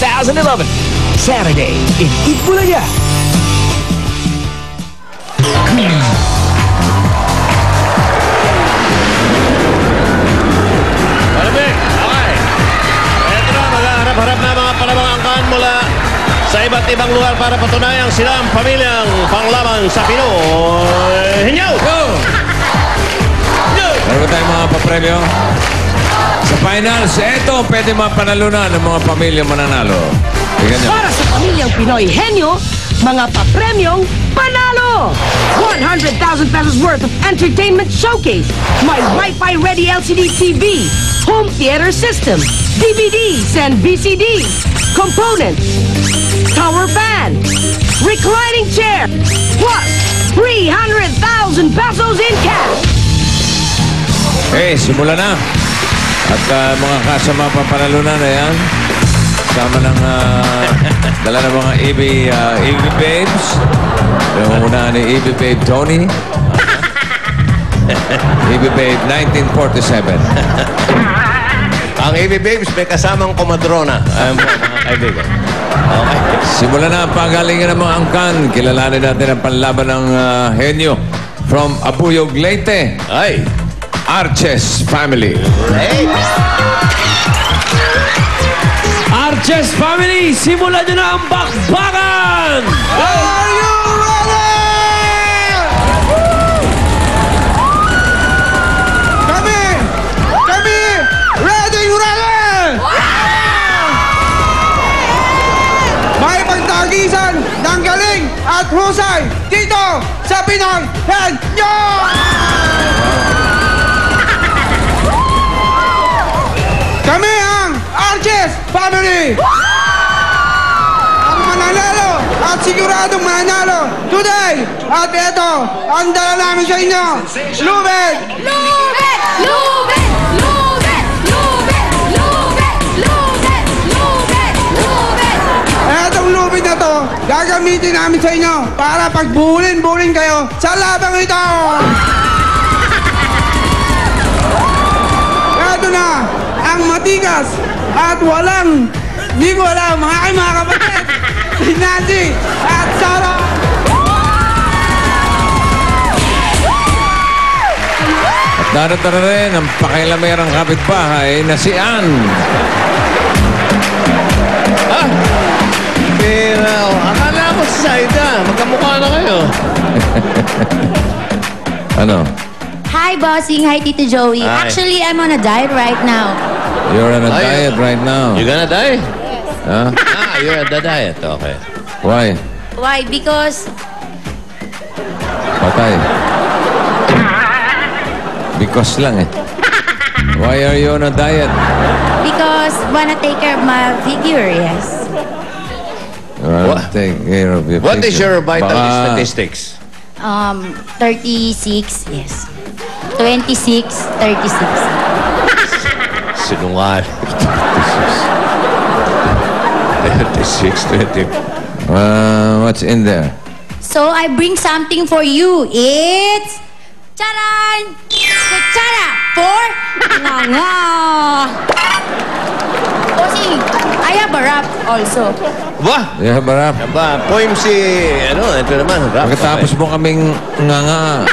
2011. Saturday in Itbulaga. Malamig. Okay. Ito na, maghaharap-harap na mga palabang-angkan mula sa iba't ibang lugar para patunayang sila ang pamilyang panglaban sa Pinoy. Hinyaw! Go! Meron tayong mga papremyo. Sa finals, eto, pwede mapanalunan ng mga pamilyang mananalo. Tingnan nyo. Para sa pamilyang Pinoy Henyo, mga papremyong panalo! 100,000 pesos worth of entertainment showcase. May Wi-Fi ready LCD TV, home theater system, DVDs and VCDs, components, tower fan, reclining chair, plus 300,000 pesos in cash. Okay, simula na. At mga kasama papanalunan na yan. Kasama ng dala ng mga EB Babes. Yung una ni EB Babe Tony. EB Babe 1947. Ang EB Babes may kasamang komadrona. Mga kaibigan. Okay. Simula na ang pagalingan ng mga angkan. Kilalanin natin ang panlaban ng Henyo. From Abuyog, Leyte. Ay. Arches Family. Hey. Arches Family, simulan nyo na ang bakbakan! Are you ready? Kami! Ready! May pagtagisan ng galing at husay dito sa Pinoy Henyo! Kami ang Arches Family! Ang mananalo at siguradong mananalo today! At ito, ang dala namin sa inyo, Lubid! Lubid! Lubid! Lubid! Lubid! Lubid! Lubid! Lubid! Lubid! Etong lubid na to, gagamitin namin sa inyo para pagbulin-bulin kayo sa labang ito! Ito na, ang matigas at walang, hindi ko alam, mga kapatid, si Nancy at Sarah. At darating na rin ang pakialamerang kapitbahay na si Ann. Pero, akala ko si Saida. Magkamukha na kayo. Ano? Hi, bossing. Hi, Tito Joey. Hi. Actually, I'm on a diet right now. You're on a diet right now. You gonna die? Huh? You're on the diet. Okay. Why? Why? Because Patay. Because lang eh. Why are you on a diet? wanna take care of my figure, yes. What? Take care of your What is figure. your vital Baka- statistics? 36, yes. 26, 36. Sinungal. 36, 20. What's in there? So I bring something for you. It's charan! Kutsara for nganga. Bossing, I have a rap also. Ba? You have a rap? Ba, poem si, ito naman, rap. Pagkatapos mo kaming nga.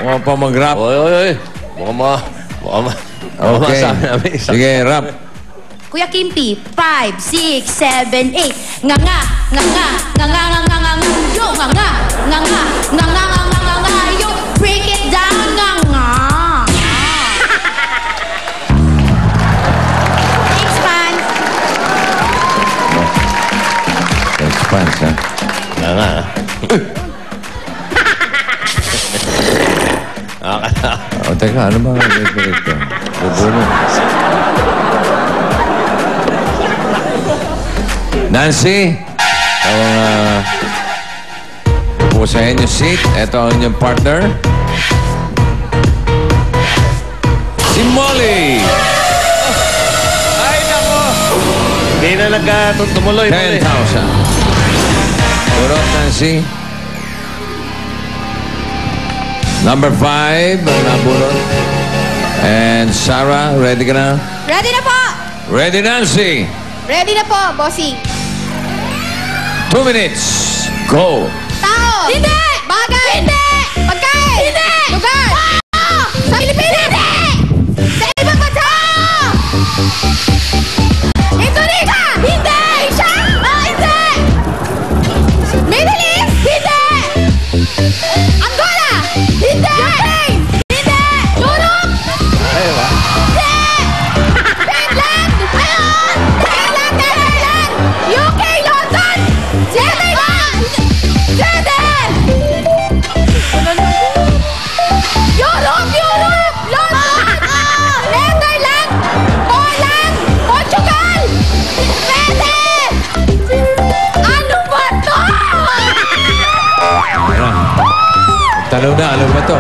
Huwag pa mag-rap. Oy, oy, oy. Mukhang Okay. masabi namin isang... Sige, rap. Kuya Kimpi, 5, 6, 7, 8. Nganga, nganga, nganga, nganga, nganga, yo, nganga, nganga, nganga, nganga, nganga, yo, break it down, nganga. Thanks, man. Expanse, ha? Nga. O, teka, ano ba ang ito? Bubuno. Nancy, upo sa inyong seat. Ito ang inyong partner. Si Molly. Ay, nako! Hindi na nagtumuloy. 10,000. Turot, Nancy. Number 5, ang nabulot. And Sarah, ready ka na? Ready na po? Ready, Nancy? Ready na po, bossing. 2 minutes. Go. Tao. Hindi. Bagay. Hindi. Pagkain. Hindi. Lugar. Sa Pilipinas. Hindi. Sa ibang bansa. Indonesia. Hindi. Asia. Hindi. Middle East. Hindi. Angola. Hindi. Ukraine. Hindi. Europe. Ayun ba? Hindi. Finland. Ayun. Finland. Netherlands. UK. London. Sweden. Sweden. Europe. London. Netherlands. Poland. Portugal. Sweden. Ano ba to? Tanong na, alam ba to?